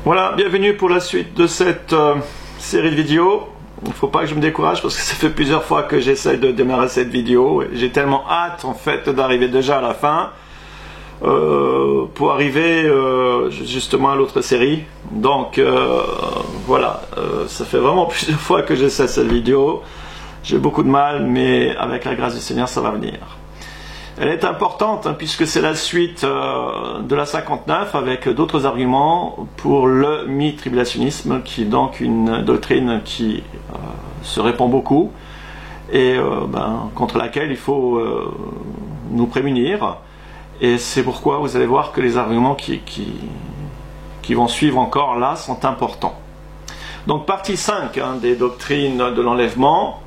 Voilà, bienvenue pour la suite de cette série de vidéos. Il ne faut pas que je me décourage parce que ça fait plusieurs fois que j'essaie de démarrer cette vidéo. J'ai tellement hâte en fait d'arriver déjà à la fin pour arriver justement à l'autre série. Donc voilà, ça fait vraiment plusieurs fois que j'essaie cette vidéo. J'ai beaucoup de mal, mais avec la grâce du Seigneur, ça va venir. Elle est importante puisque c'est la suite de la 59 avec d'autres arguments pour le mi-tribulationnisme, qui est donc une doctrine qui se répand beaucoup et contre laquelle il faut nous prémunir. Et c'est pourquoi vous allez voir que les arguments qui vont suivre encore là sont importants. Donc partie 5 des doctrines de l'enlèvement.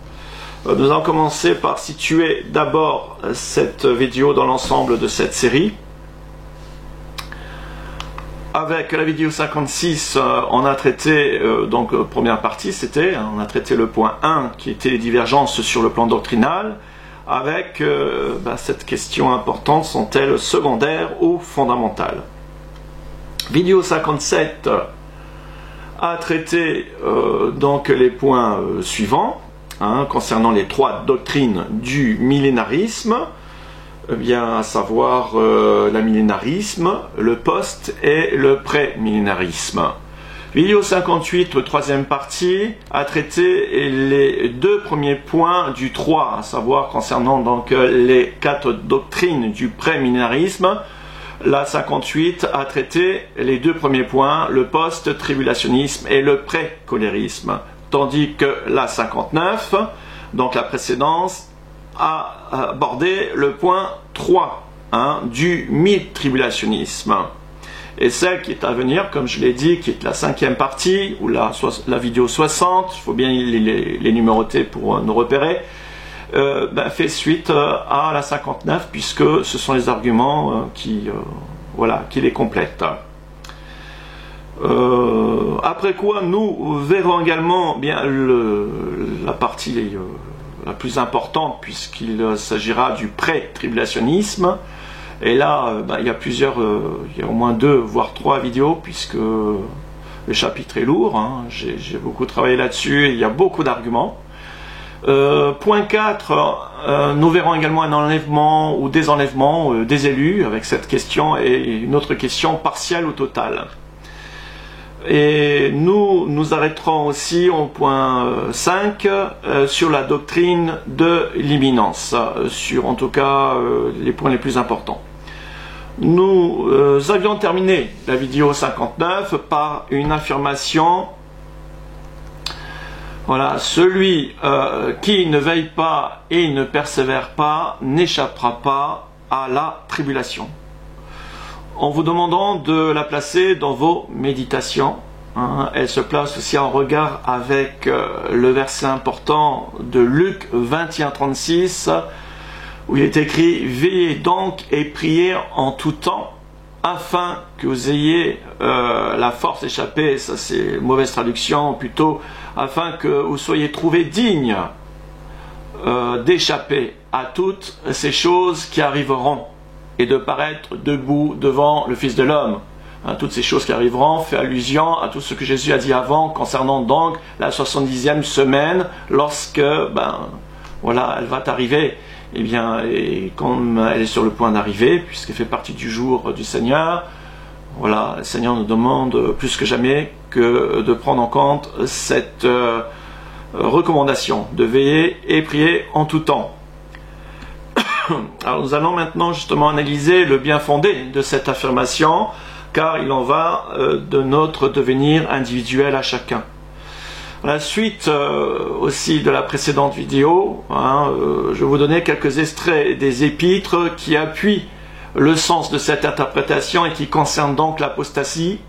Nous allons commencer par situer d'abord cette vidéo dans l'ensemble de cette série. Avec la vidéo 56, on a traité, donc première partie c'était, on a traité le point 1 qui était les divergences sur le plan doctrinal, avec cette question importante, sont-elles secondaires ou fondamentales? Vidéo 57 a traité donc les points suivants. Concernant les trois doctrines du millénarisme, à savoir l'amillénarisme, le post et le pré-millénarisme. Vidéo 58, troisième partie, a traité les deux premiers points du 3, à savoir concernant donc les quatre doctrines du pré-millénarisme. La 58 a traité les deux premiers points, le post-tribulationnisme et le pré-colérisme. Tandis que la 59, donc la précédente, a abordé le point 3 du mi-tribulationnisme. Et celle qui est à venir, comme je l'ai dit, qui est la cinquième partie, ou la vidéo 60, il faut bien les numéroter pour nous repérer, fait suite à la 59, puisque ce sont les arguments qui les complètent. Après quoi, nous verrons également la partie la plus importante, puisqu'il s'agira du pré-tribulationnisme. Et là, il y a au moins 2 voire 3 vidéos, puisque le chapitre est lourd. J'ai beaucoup travaillé là-dessus et il y a beaucoup d'arguments. Point 4, nous verrons également un enlèvement ou des enlèvements des élus, avec cette question et une autre question partielle ou totale. Et nous arrêterons aussi au point 5 sur la doctrine de l'imminence, sur en tout cas les points les plus importants. Nous avions terminé la vidéo 59 par une affirmation. Voilà, celui qui ne veille pas et ne persévère pas n'échappera pas à la tribulation. En vous demandant de la placer dans vos méditations. Elle se place aussi en regard avec le verset important de Luc 21-36, où il est écrit « Veillez donc et priez en tout temps, afin que vous ayez la force d'échapper », ça c'est mauvaise traduction, plutôt « afin que vous soyez trouvés dignes d'échapper à toutes ces choses qui arriveront, et de paraître debout devant le Fils de l'homme. » Toutes ces choses qui arriveront fait allusion à tout ce que Jésus a dit avant concernant donc la 70e semaine, lorsque elle va arriver. Et comme elle est sur le point d'arriver, puisqu'elle fait partie du jour du Seigneur, voilà, le Seigneur nous demande plus que jamais que de prendre en compte cette recommandation de veiller et prier en tout temps. Alors nous allons maintenant justement analyser le bien fondé de cette affirmation, car il en va de notre devenir individuel à chacun. À la suite aussi de la précédente vidéo, je vais vous donner quelques extraits des épîtres qui appuient le sens de cette interprétation et qui concernent donc l'apostasie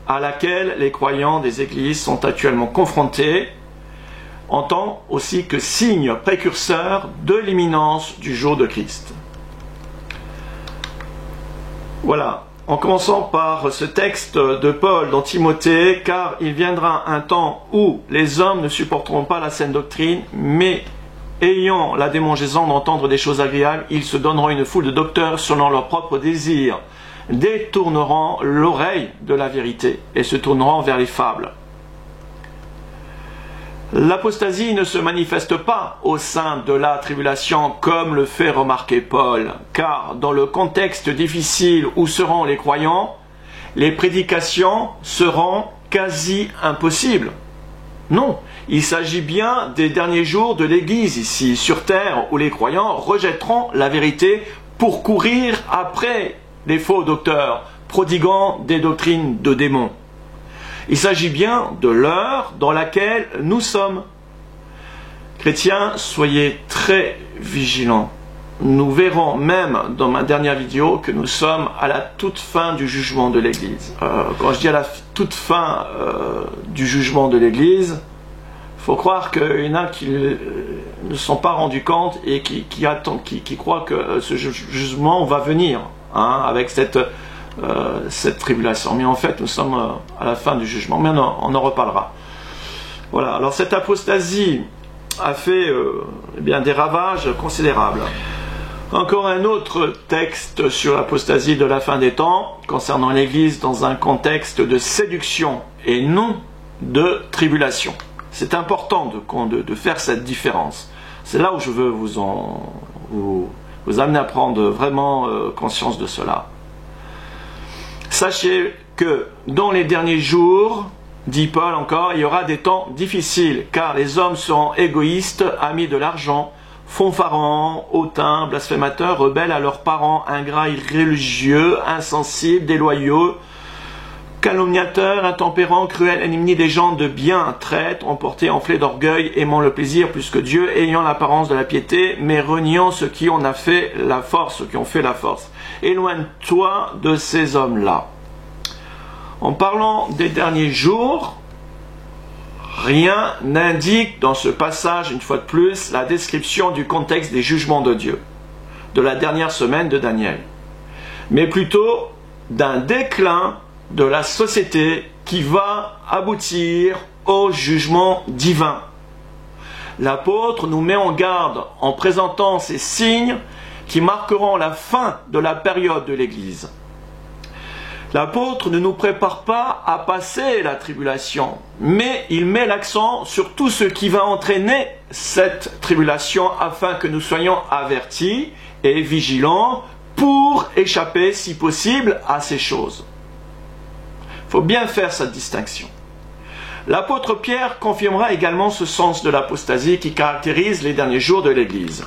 à laquelle les croyants des églises sont actuellement confrontés, en tant aussi que signe précurseur de l'imminence du jour de Christ. Voilà. En commençant par ce texte de Paul dans Timothée, car il viendra un temps où les hommes ne supporteront pas la saine doctrine, mais ayant la démangeaison d'entendre des choses agréables, ils se donneront une foule de docteurs selon leurs propres désirs, détourneront l'oreille de la vérité et se tourneront vers les fables. L'apostasie ne se manifeste pas au sein de la tribulation comme le fait remarquer Paul, car dans le contexte difficile où seront les croyants, les prédications seront quasi impossibles. Non, il s'agit bien des derniers jours de l'Église ici, sur terre, où les croyants rejetteront la vérité pour courir après les faux docteurs, prodiguant des doctrines de démons. Il s'agit bien de l'heure dans laquelle nous sommes. Chrétiens, soyez très vigilants. Nous verrons même dans ma dernière vidéo que nous sommes à la toute fin du jugement de l'Église. Quand je dis à la toute fin du jugement de l'Église, il faut croire qu'il y en a qui ne se sont pas rendus compte et qui croient que ce jugement va venir avec cette tribulation. Mais en fait, nous sommes à la fin du jugement. Mais on en reparlera. Voilà. Alors cette apostasie a fait des ravages considérables. Encore un autre texte sur l'apostasie de la fin des temps, concernant l'Église dans un contexte de séduction et non de tribulation. C'est important de faire cette différence. C'est là où je veux vous amener à prendre vraiment conscience de cela. Sachez que dans les derniers jours, dit Paul encore, il y aura des temps difficiles, car les hommes seront égoïstes, amis de l'argent, fanfarons, hautains, blasphémateurs, rebelles à leurs parents, ingrats, irréligieux, insensibles, déloyaux, calomniateurs, intempérants, cruels, ennemis des gens de bien, traîtres, emportés, enflés d'orgueil, aimant le plaisir plus que Dieu, ayant l'apparence de la piété, mais reniant ceux qui en ont fait la force, ceux qui ont fait la force. Éloigne-toi de ces hommes-là. En parlant des derniers jours, rien n'indique dans ce passage, une fois de plus, la description du contexte des jugements de Dieu, de la dernière semaine de Daniel, mais plutôt d'un déclin de la société qui va aboutir au jugement divin. L'apôtre nous met en garde en présentant ces signes qui marqueront la fin de la période de l'Église. L'apôtre ne nous prépare pas à passer la tribulation, mais il met l'accent sur tout ce qui va entraîner cette tribulation afin que nous soyons avertis et vigilants pour échapper, si possible, à ces choses. Il faut bien faire cette distinction. L'apôtre Pierre confirmera également ce sens de l'apostasie qui caractérise les derniers jours de l'Église.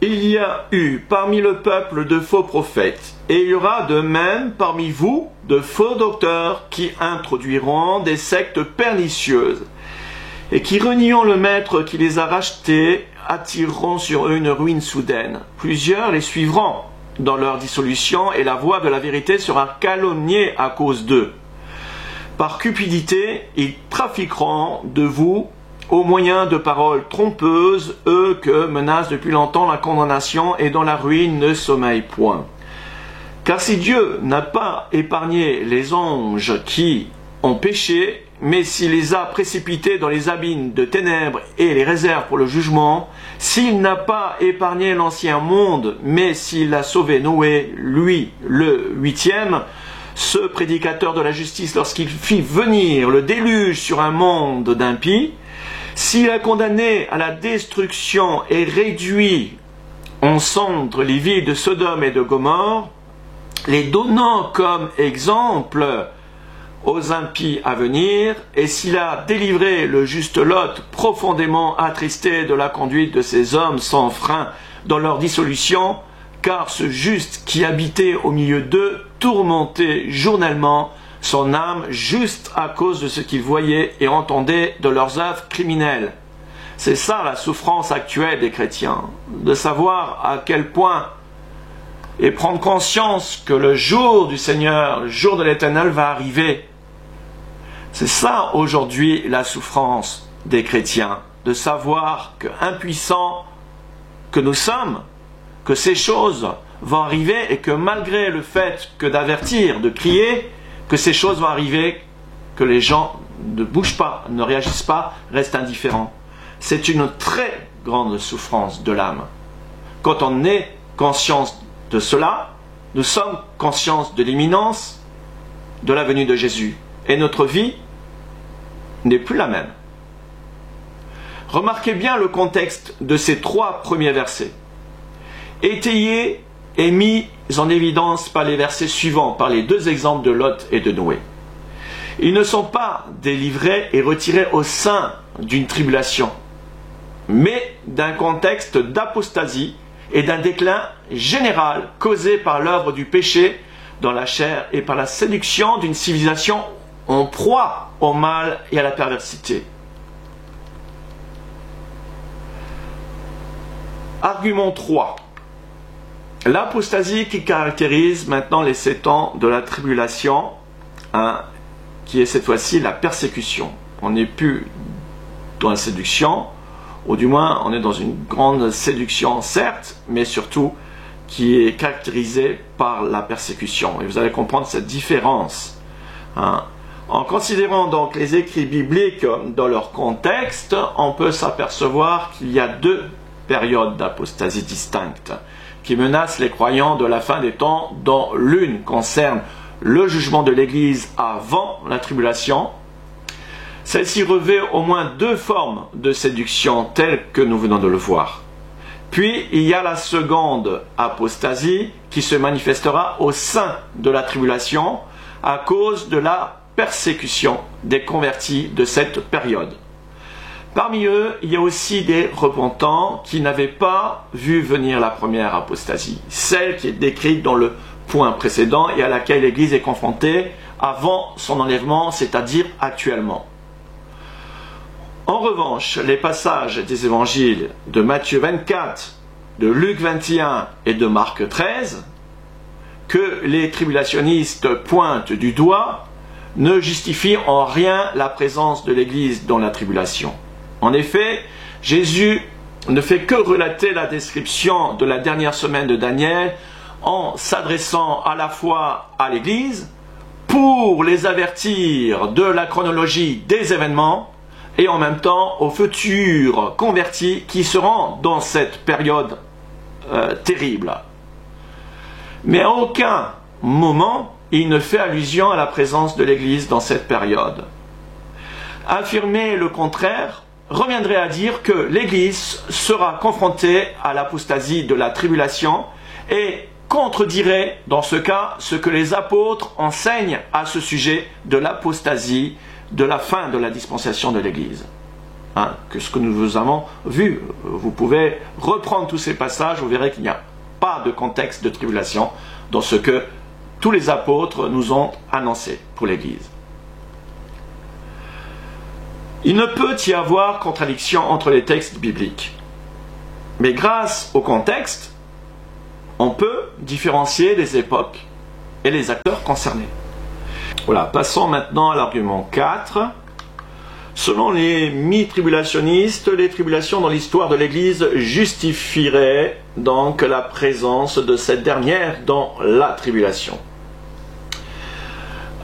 Il y a eu parmi le peuple de faux prophètes, et il y aura de même parmi vous de faux docteurs qui introduiront des sectes pernicieuses, et qui, reniant le maître qui les a rachetés, attireront sur eux une ruine soudaine. Plusieurs les suivront dans leur dissolution, et la voix de la vérité sera calomniée à cause d'eux. Par cupidité, ils trafiqueront de vous au moyen de paroles trompeuses, eux que menace depuis longtemps la condamnation et dont la ruine ne sommeille point. Car si Dieu n'a pas épargné les anges qui ont péché, mais s'il les a précipités dans les abîmes de ténèbres et les réserve pour le jugement, s'il n'a pas épargné l'ancien monde, mais s'il a sauvé Noé, lui, le 8e, ce prédicateur de la justice, lorsqu'il fit venir le déluge sur un monde d'impies, s'il a condamné à la destruction et réduit en cendres les villes de Sodome et de Gomorrhe, les donnant comme exemple aux impies à venir, et s'il a délivré le juste Lot profondément attristé de la conduite de ces hommes sans frein dans leur dissolution, car ce juste qui habitait au milieu d'eux tourmentait journellement son âme juste à cause de ce qu'ils voyaient et entendaient de leurs œuvres criminelles. C'est ça la souffrance actuelle des chrétiens, de savoir à quel point et prendre conscience que le jour du Seigneur, le jour de l'Éternel va arriver. C'est ça aujourd'hui la souffrance des chrétiens, de savoir que impuissants que nous sommes, que ces choses vont arriver et que malgré le fait que d'avertir, de crier, que ces choses vont arriver, que les gens ne bougent pas, ne réagissent pas, restent indifférents. C'est une très grande souffrance de l'âme. Quand on est conscients de cela, nous sommes conscients de l'imminence de la venue de Jésus. Et notre vie n'est plus la même. Remarquez bien le contexte de ces 3 premiers versets. Étayé et mis en évidence par les versets suivants, par les 2 exemples de Lot et de Noé. Ils ne sont pas délivrés et retirés au sein d'une tribulation, mais d'un contexte d'apostasie et d'un déclin général causé par l'œuvre du péché dans la chair et par la séduction d'une civilisation en proie au mal et à la perversité. Argument 3. L'apostasie qui caractérise maintenant les 7 ans de la tribulation, qui est cette fois-ci la persécution. On n'est plus dans la séduction, ou du moins on est dans une grande séduction, certes, mais surtout qui est caractérisée par la persécution. Et vous allez comprendre cette différence. En considérant donc les écrits bibliques dans leur contexte, on peut s'apercevoir qu'il y a 2 périodes d'apostasie distinctes qui menacent les croyants de la fin des temps, dont l'une concerne le jugement de l'Église avant la tribulation. Celle-ci revêt au moins 2 formes de séduction telles que nous venons de le voir. Puis il y a la seconde apostasie qui se manifestera au sein de la tribulation à cause de la persécution des convertis de cette période. Parmi eux, il y a aussi des repentants qui n'avaient pas vu venir la première apostasie, celle qui est décrite dans le point précédent et à laquelle l'Église est confrontée avant son enlèvement, c'est-à-dire actuellement. En revanche, les passages des évangiles de Matthieu 24, de Luc 21 et de Marc 13, que les tribulationnistes pointent du doigt, ne justifient en rien la présence de l'Église dans la tribulation. En effet, Jésus ne fait que relater la description de la dernière semaine de Daniel en s'adressant à la fois à l'Église pour les avertir de la chronologie des événements et en même temps aux futurs convertis qui seront dans cette période terrible. Mais à aucun moment il ne fait allusion à la présence de l'Église dans cette période. Affirmer le contraire reviendrait à dire que l'Église sera confrontée à l'apostasie de la tribulation et contredirait dans ce cas ce que les apôtres enseignent à ce sujet de l'apostasie de la fin de la dispensation de l'Église. Que ce que nous avons vu, vous pouvez reprendre tous ces passages, vous verrez qu'il n'y a pas de contexte de tribulation dans ce que tous les apôtres nous ont annoncé pour l'Église. Il ne peut y avoir contradiction entre les textes bibliques. Mais grâce au contexte, on peut différencier les époques et les acteurs concernés. Voilà, passons maintenant à l'argument 4. Selon les mi-tribulationnistes, les tribulations dans l'histoire de l'Église justifieraient donc la présence de cette dernière dans la tribulation.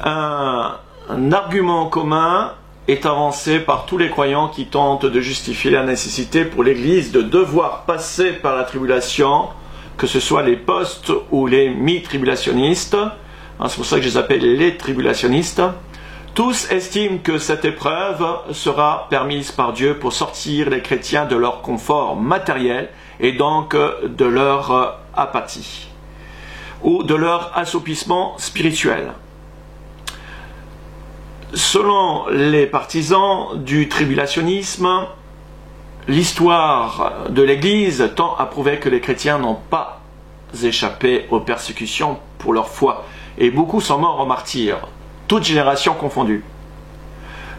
Un argument commun est avancé par tous les croyants qui tentent de justifier la nécessité pour l'Église de devoir passer par la tribulation, que ce soit les post- ou les mi-tribulationnistes. C'est pour ça que je les appelle les tribulationnistes. Tous estiment que cette épreuve sera permise par Dieu pour sortir les chrétiens de leur confort matériel et donc de leur apathie ou de leur assoupissement spirituel. Selon les partisans du tribulationnisme, l'histoire de l'Église tend à prouver que les chrétiens n'ont pas échappé aux persécutions pour leur foi, et beaucoup sont morts en martyrs, toutes générations confondues.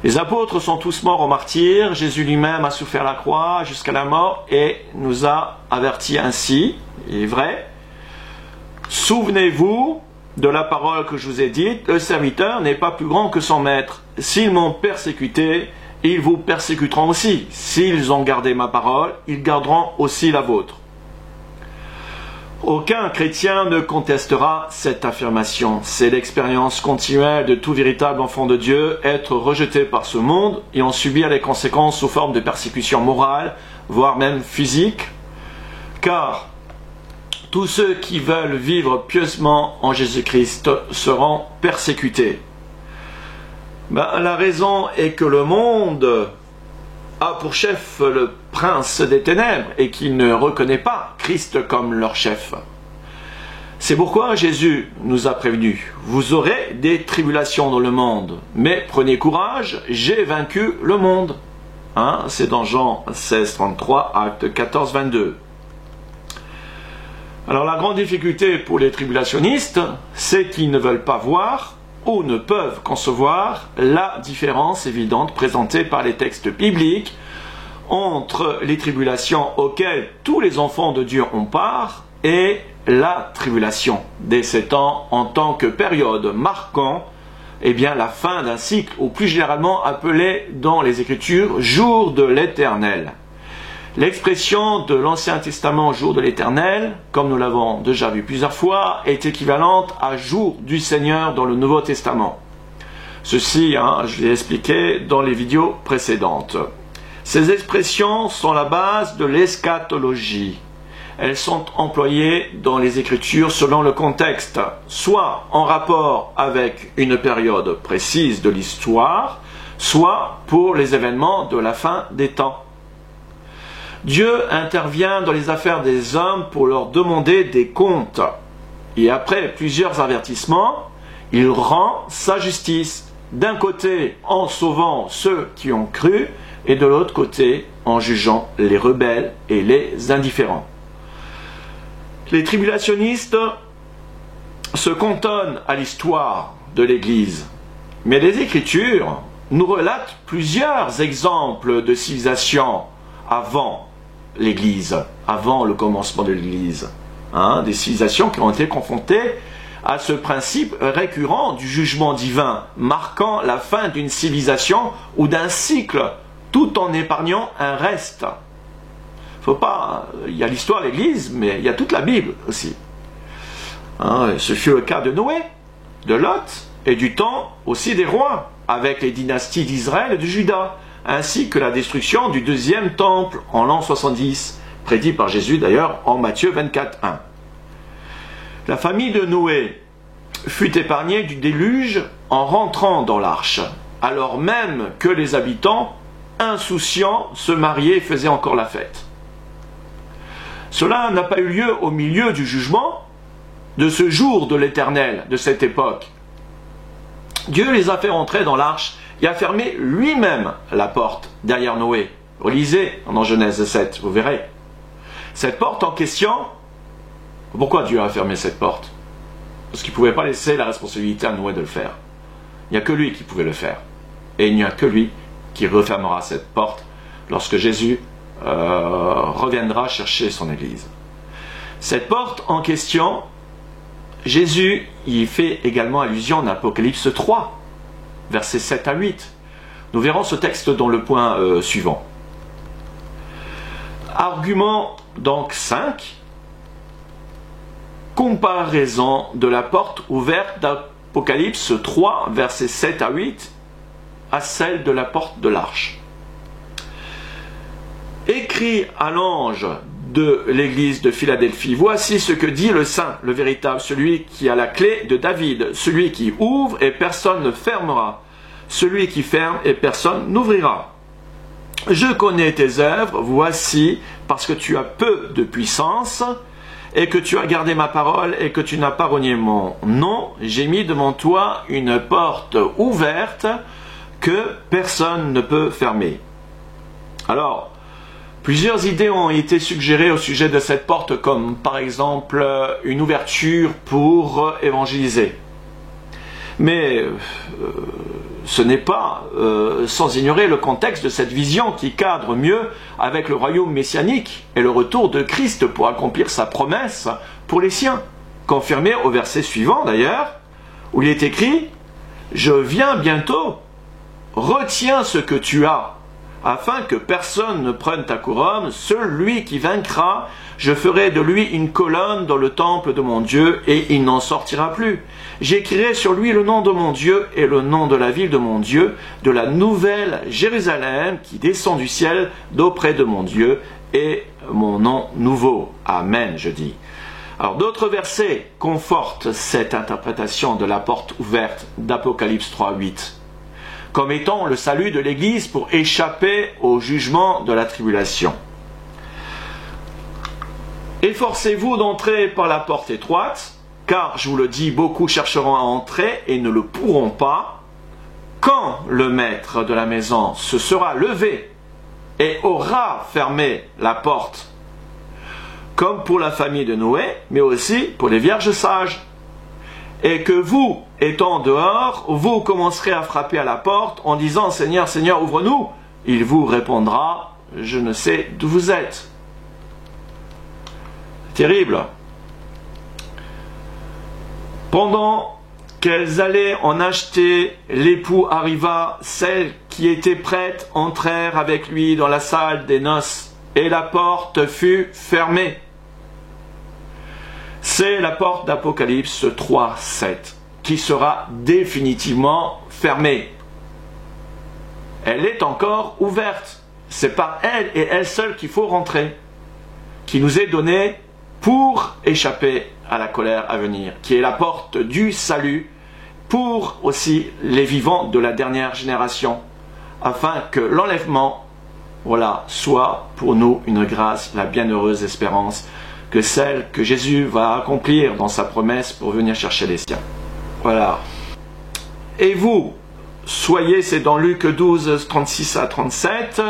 Les apôtres sont tous morts en martyrs, Jésus lui-même a souffert la croix jusqu'à la mort et nous a avertis ainsi, il est vrai, « Souvenez-vous de la parole que je vous ai dite, le serviteur n'est pas plus grand que son maître. S'ils m'ont persécuté, ils vous persécuteront aussi. S'ils ont gardé ma parole, ils garderont aussi la vôtre. » Aucun chrétien ne contestera cette affirmation. C'est l'expérience continuelle de tout véritable enfant de Dieu, être rejeté par ce monde et en subir les conséquences sous forme de persécution morale, voire même physique. Car tous ceux qui veulent vivre pieusement en Jésus-Christ seront persécutés. La raison est que le monde a pour chef le prince des ténèbres et qu'il ne reconnaît pas Christ comme leur chef. C'est pourquoi Jésus nous a prévenus. Vous aurez des tribulations dans le monde, mais prenez courage, j'ai vaincu le monde. C'est dans Jean 16, 33, acte 14, 22. Alors la grande difficulté pour les tribulationnistes, c'est qu'ils ne veulent pas voir ou ne peuvent concevoir la différence évidente présentée par les textes bibliques entre les tribulations auxquelles tous les enfants de Dieu ont part et la tribulation des 7 ans en tant que période marquant la fin d'un cycle, ou plus généralement appelé dans les Écritures jour de l'Éternel. L'expression de l'Ancien Testament jour de l'Éternel, comme nous l'avons déjà vu plusieurs fois, est équivalente à jour du Seigneur dans le Nouveau Testament. Ceci, je l'ai expliqué dans les vidéos précédentes. Ces expressions sont la base de l'eschatologie. Elles sont employées dans les Écritures selon le contexte, soit en rapport avec une période précise de l'histoire, soit pour les événements de la fin des temps. Dieu intervient dans les affaires des hommes pour leur demander des comptes. Et après plusieurs avertissements, il rend sa justice, d'un côté en sauvant ceux qui ont cru, et de l'autre côté en jugeant les rebelles et les indifférents. Les tribulationnistes se cantonnent à l'histoire de l'Église, mais les Écritures nous relatent plusieurs exemples de civilisations avant l'Église, avant le commencement de l'Église. Des civilisations qui ont été confrontées à ce principe récurrent du jugement divin, marquant la fin d'une civilisation ou d'un cycle, tout en épargnant un reste. Il y a l'histoire de l'Église, mais il y a toute la Bible aussi. Ce fut le cas de Noé, de Lot, et du temps aussi des rois, avec les dynasties d'Israël et de Juda, ainsi que la destruction du deuxième temple en l'an 70, prédit par Jésus d'ailleurs en Matthieu 24, 1. La famille de Noé fut épargnée du déluge en rentrant dans l'arche, alors même que les habitants, insouciants, se mariaient et faisaient encore la fête. Cela n'a pas eu lieu au milieu du jugement, de ce jour de l'Éternel, de cette époque. Dieu les a fait entrer dans l'arche et a fermé lui-même la porte derrière Noé. Relisez dans Genèse 7, vous verrez. Cette porte en question, pourquoi Dieu a fermé cette porte? Parce qu'il ne pouvait pas laisser la responsabilité à Noé de le faire. Il n'y a que lui qui pouvait le faire. Et il n'y a que lui qui refermera cette porte lorsque Jésus reviendra chercher son Église. Cette porte en question, Jésus y fait également allusion en Apocalypse 3, versets 7 à 8. Nous verrons ce texte dans le point suivant. Argument donc 5. Comparaison de la porte ouverte d'Apocalypse 3, versets 7 à 8, à celle de la porte de l'arche. Écrit à l'ange de l'église de Philadelphie, voici ce que dit le saint, le véritable, celui qui a la clé de David, celui qui ouvre et personne ne fermera, celui qui ferme et personne n'ouvrira. Je connais tes œuvres, voici, parce que tu as peu de puissance, et que tu as gardé ma parole, et que tu n'as pas renié mon nom, j'ai mis devant toi une porte ouverte que personne ne peut fermer. Alors, plusieurs idées ont été suggérées au sujet de cette porte, comme par exemple une ouverture pour évangéliser. Mais ce n'est pas sans ignorer le contexte de cette vision qui cadre mieux avec le royaume messianique et le retour de Christ pour accomplir sa promesse pour les siens, confirmée au verset suivant d'ailleurs, où il est écrit « Je viens bientôt, retiens ce que tu as, afin que personne ne prenne ta couronne, celui qui vaincra, je ferai de lui une colonne dans le temple de mon Dieu, et il n'en sortira plus. J'écrirai sur lui le nom de mon Dieu et le nom de la ville de mon Dieu, de la nouvelle Jérusalem qui descend du ciel d'auprès de mon Dieu, et mon nom nouveau. Amen, je dis. Alors d'autres versets confortent cette interprétation de la porte ouverte d'Apocalypse 3:8 comme étant le salut de l'Église pour échapper au jugement de la tribulation. Efforcez-vous d'entrer par la porte étroite, car, je vous le dis, beaucoup chercheront à entrer et ne le pourront pas. Quand le maître de la maison se sera levé et aura fermé la porte, comme pour la famille de Noé, mais aussi pour les vierges sages, et que vous, étant dehors, vous commencerez à frapper à la porte en disant « Seigneur, Seigneur, ouvre-nous !» Il vous répondra « Je ne sais d'où vous êtes. » Terrible. Pendant qu'elles allaient en acheter, l'époux arriva, celles qui étaient prêtes entrèrent avec lui dans la salle des noces, et la porte fut fermée. C'est la porte d'Apocalypse 3:7 qui sera définitivement fermée. Elle est encore ouverte. C'est par elle et elle seule qu'il faut rentrer, qui nous est donnée pour échapper à la colère à venir, qui est la porte du salut pour aussi les vivants de la dernière génération, afin que l'enlèvement, soit pour nous une grâce, la bienheureuse espérance, que celle que Jésus va accomplir dans sa promesse pour venir chercher les siens. Voilà. Et vous, soyez, c'est dans Luc 12, 36 à 37,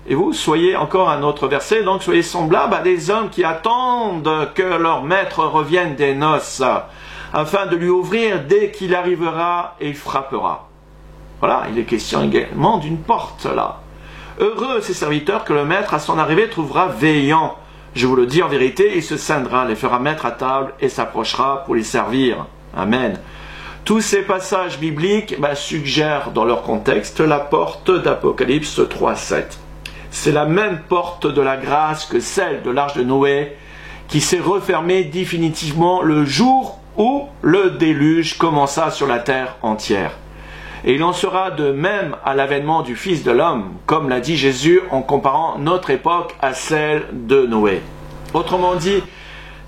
et vous, soyez encore un autre verset, donc soyez semblables à des hommes qui attendent que leur maître revienne des noces, afin de lui ouvrir dès qu'il arrivera et frappera. Voilà, il est question également d'une porte là. Heureux ces serviteurs que le maître à son arrivée trouvera veillant. Je vous le dis en vérité, il se scindra, les fera mettre à table et s'approchera pour les servir. Amen. Tous ces passages bibliques suggèrent dans leur contexte la porte d'Apocalypse 3:7. C'est la même porte de la grâce que celle de l'arche de Noé qui s'est refermée définitivement le jour où le déluge commença sur la terre entière. Et il en sera de même à l'avènement du Fils de l'homme, comme l'a dit Jésus en comparant notre époque à celle de Noé. Autrement dit,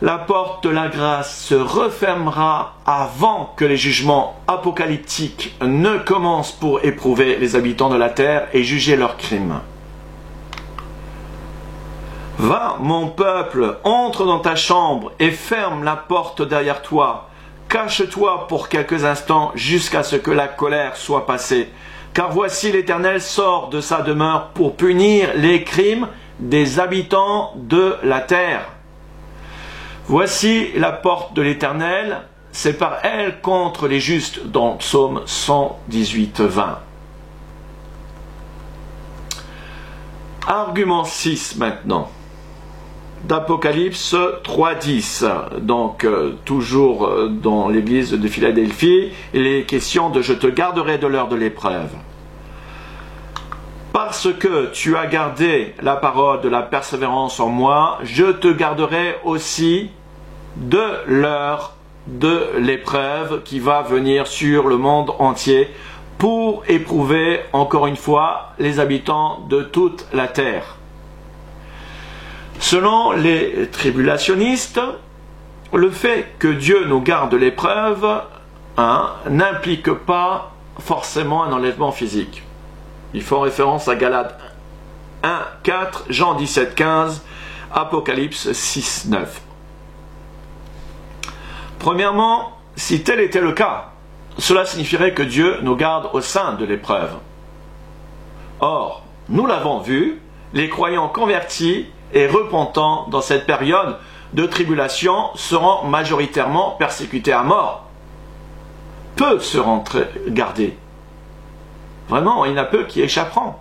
la porte de la grâce se refermera avant que les jugements apocalyptiques ne commencent pour éprouver les habitants de la terre et juger leurs crimes. Va, mon peuple, entre dans ta chambre et ferme la porte derrière toi. Cache-toi pour quelques instants jusqu'à ce que la colère soit passée. Car voici l'Éternel sort de sa demeure pour punir les crimes des habitants de la terre. Voici la porte de l'Éternel, c'est par elle contre les justes dans Psaume 118-20. Argument 6 maintenant. D'Apocalypse 3:10, donc toujours dans l'église de Philadelphie, il est question de « Je te garderai de l'heure de l'épreuve. Parce que tu as gardé la parole de la persévérance en moi, je te garderai aussi de l'heure de l'épreuve qui va venir sur le monde entier pour éprouver encore une fois les habitants de toute la terre. » Selon les tribulationnistes, le fait que Dieu nous garde l'épreuve n'implique pas forcément un enlèvement physique. Ils font référence à Galates 1:4, Jean 17:15, Apocalypse 6:9. Premièrement, si tel était le cas, cela signifierait que Dieu nous garde au sein de l'épreuve. Or, nous l'avons vu, les croyants convertis et repentants dans cette période de tribulation seront majoritairement persécutés à mort. Peu seront gardés. Vraiment, il y en a peu qui échapperont.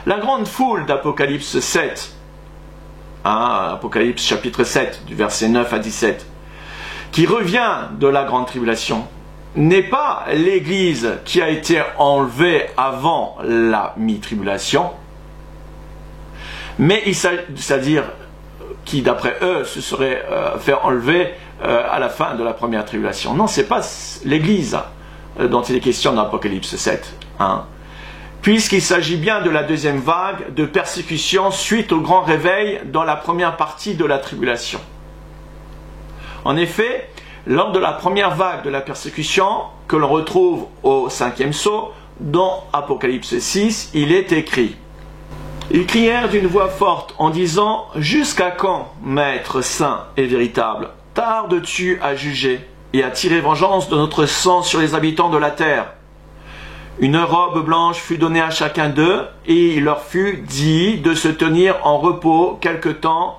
La grande foule d'Apocalypse 7, Apocalypse chapitre 7, du verset 9 à 17, qui revient de la grande tribulation, n'est pas l'Église qui a été enlevée avant la mi-tribulation, mais c'est-à-dire qui, d'après eux, se serait fait enlever à la fin de la première tribulation. Non, ce n'est pas l'Église dont il est question dans Apocalypse 7. Puisqu'il s'agit bien de la deuxième vague de persécution suite au grand réveil dans la première partie de la tribulation. En effet, lors de la première vague de la persécution, que l'on retrouve au 5e sceau, dans Apocalypse 6, il est écrit: Ils crièrent d'une voix forte en disant: Jusqu'à quand, Maître saint et véritable, tardes-tu à juger et à tirer vengeance de notre sang sur les habitants de la terre? Une robe blanche fut donnée à chacun d'eux, et il leur fut dit de se tenir en repos quelque temps,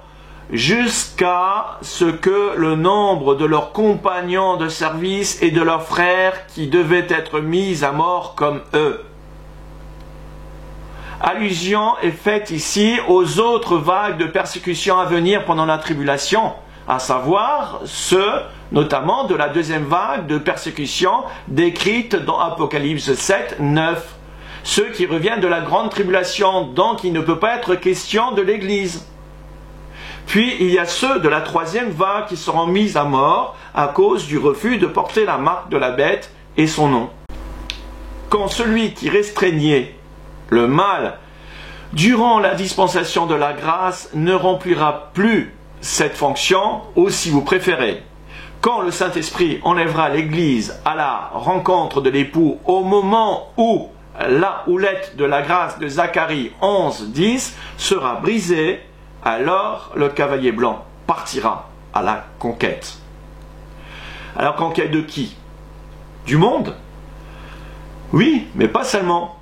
jusqu'à ce que le nombre de leurs compagnons de service et de leurs frères qui devaient être mis à mort comme eux. Allusion est faite ici aux autres vagues de persécution à venir pendant la tribulation, à savoir ceux notamment de la deuxième vague de persécution décrite dans Apocalypse 7, 9. Ceux qui reviennent de la grande tribulation, donc il ne peut pas être question de l'Église. Puis il y a ceux de la troisième vague qui seront mis à mort à cause du refus de porter la marque de la bête et son nom. Quand celui qui restreignait le mal durant la dispensation de la grâce ne remplira plus cette fonction, ou si vous préférez, quand le Saint-Esprit enlèvera l'Église à la rencontre de l'époux au moment où la houlette de la grâce de Zacharie 11, 10 sera brisée, alors le cavalier blanc partira à la conquête. À la conquête de qui? Du monde? Oui, mais pas seulement.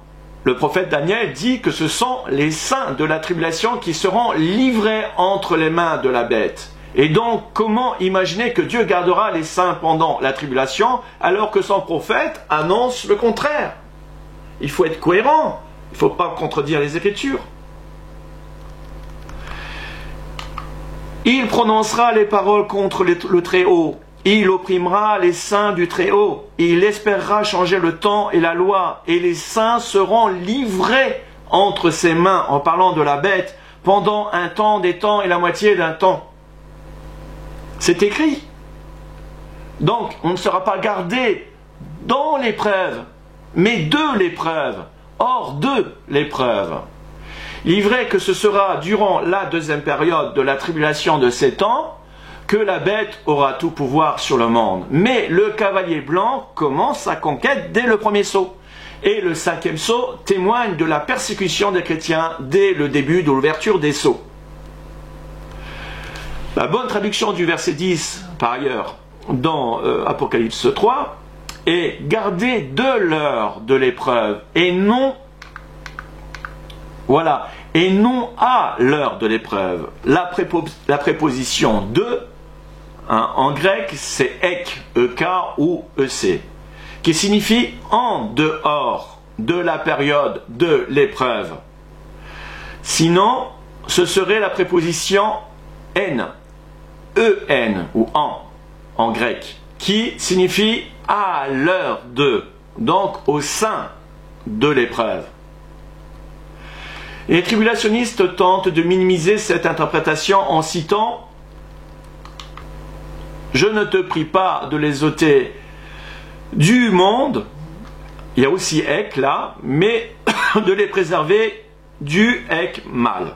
Le prophète Daniel dit que ce sont les saints de la tribulation qui seront livrés entre les mains de la bête. Et donc, comment imaginer que Dieu gardera les saints pendant la tribulation alors que son prophète annonce le contraire? Il faut être cohérent, il ne faut pas contredire les Écritures. Il prononcera les paroles contre le Très-Haut. Il opprimera les saints du Très-Haut. Il espérera changer le temps et la loi. Et les saints seront livrés entre ses mains, en parlant de la bête, pendant un temps, des temps et la moitié d'un temps. C'est écrit. Donc, on ne sera pas gardé dans l'épreuve, mais de l'épreuve, hors de l'épreuve. Il est vrai que ce sera durant la deuxième période de la tribulation de 7 ans que la bête aura tout pouvoir sur le monde. Mais le cavalier blanc commence sa conquête dès le premier sceau. Et le 5e sceau témoigne de la persécution des chrétiens dès le début de l'ouverture des sceaux. La bonne traduction du verset 10, par ailleurs, dans Apocalypse 3, est « garder de l'heure de l'épreuve » et non... Voilà, et non à l'heure de l'épreuve. La préposition de, en grec, c'est ek, ek ou ec, qui signifie en dehors de la période de l'épreuve. Sinon, ce serait la préposition en, ou en grec, qui signifie à l'heure de, donc au sein de l'épreuve. Les tribulationnistes tentent de minimiser cette interprétation en citant « Je ne te prie pas de les ôter du monde », il y a aussi « ek » là, mais de les préserver du « ek » mal.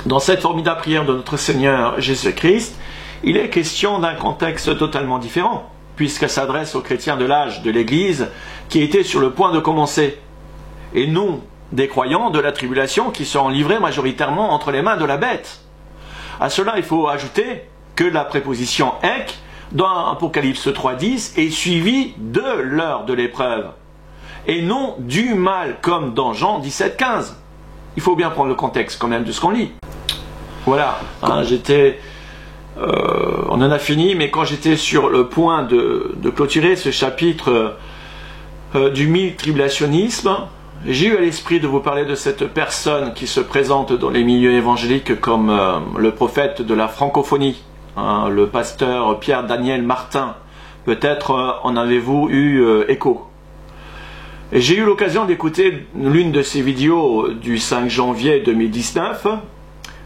Dans cette formidable prière de notre Seigneur Jésus-Christ, il est question d'un contexte totalement différent, puisqu'elle s'adresse aux chrétiens de l'âge de l'Église qui étaient sur le point de commencer, et non des croyants de la tribulation qui seront livrés majoritairement entre les mains de la bête. À cela, il faut ajouter que la préposition « ek » dans Apocalypse 3.10 est suivie de l'heure de l'épreuve, et non du mal comme dans Jean 17.15. Il faut bien prendre le contexte quand même de ce qu'on lit. Voilà, hein, on en a fini, mais quand j'étais sur le point de clôturer ce chapitre du mi-tribulationnisme, j'ai eu à l'esprit de vous parler de cette personne qui se présente dans les milieux évangéliques comme le prophète de la francophonie, hein, le pasteur Pierre-Daniel Martin. Peut-être en avez-vous eu écho. Et j'ai eu l'occasion d'écouter l'une de ses vidéos du 5 janvier 2019,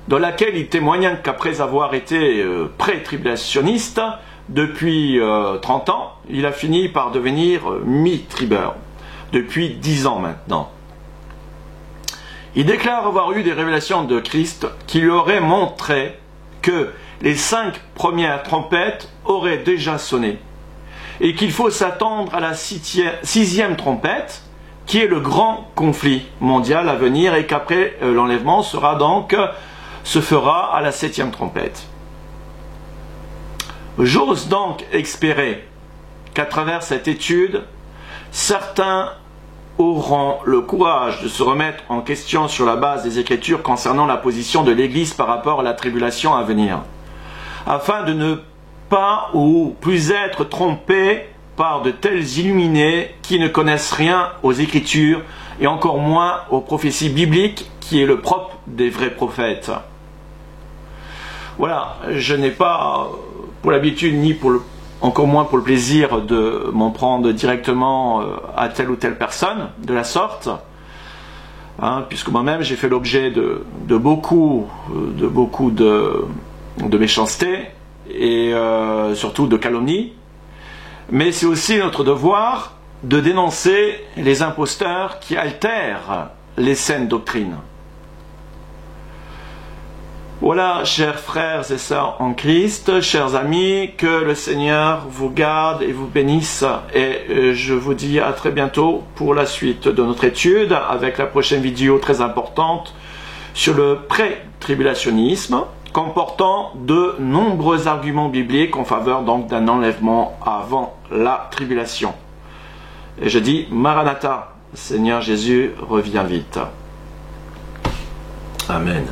dans laquelle il témoigne qu'après avoir été pré-tribulationniste depuis 30 ans, il a fini par devenir mi-tribeur. Depuis 10 ans maintenant. Il déclare avoir eu des révélations de Christ qui lui auraient montré que les 5 premières trompettes auraient déjà sonné et qu'il faut s'attendre à la 6e trompette, qui est le grand conflit mondial à venir, et qu'après l'enlèvement se fera à la 7e trompette. J'ose donc espérer qu'à travers cette étude, certains auront le courage de se remettre en question sur la base des Écritures concernant la position de l'Église par rapport à la tribulation à venir, afin de ne pas ou plus être trompés par de tels illuminés qui ne connaissent rien aux Écritures et encore moins aux prophéties bibliques, qui est le propre des vrais prophètes. Voilà, je n'ai pas pour l'habitude ni encore moins pour le plaisir de m'en prendre directement à telle ou telle personne de la sorte, puisque moi-même j'ai fait l'objet de beaucoup de méchanceté et surtout de calomnie. Mais c'est aussi notre devoir de dénoncer les imposteurs qui altèrent les saines doctrines. Voilà, chers frères et sœurs en Christ, chers amis, que le Seigneur vous garde et vous bénisse. Et je vous dis à très bientôt pour la suite de notre étude, avec la prochaine vidéo très importante sur le pré-tribulationnisme, comportant de nombreux arguments bibliques en faveur donc d'un enlèvement avant la tribulation. Et je dis Maranatha, Seigneur Jésus, reviens vite. Amen.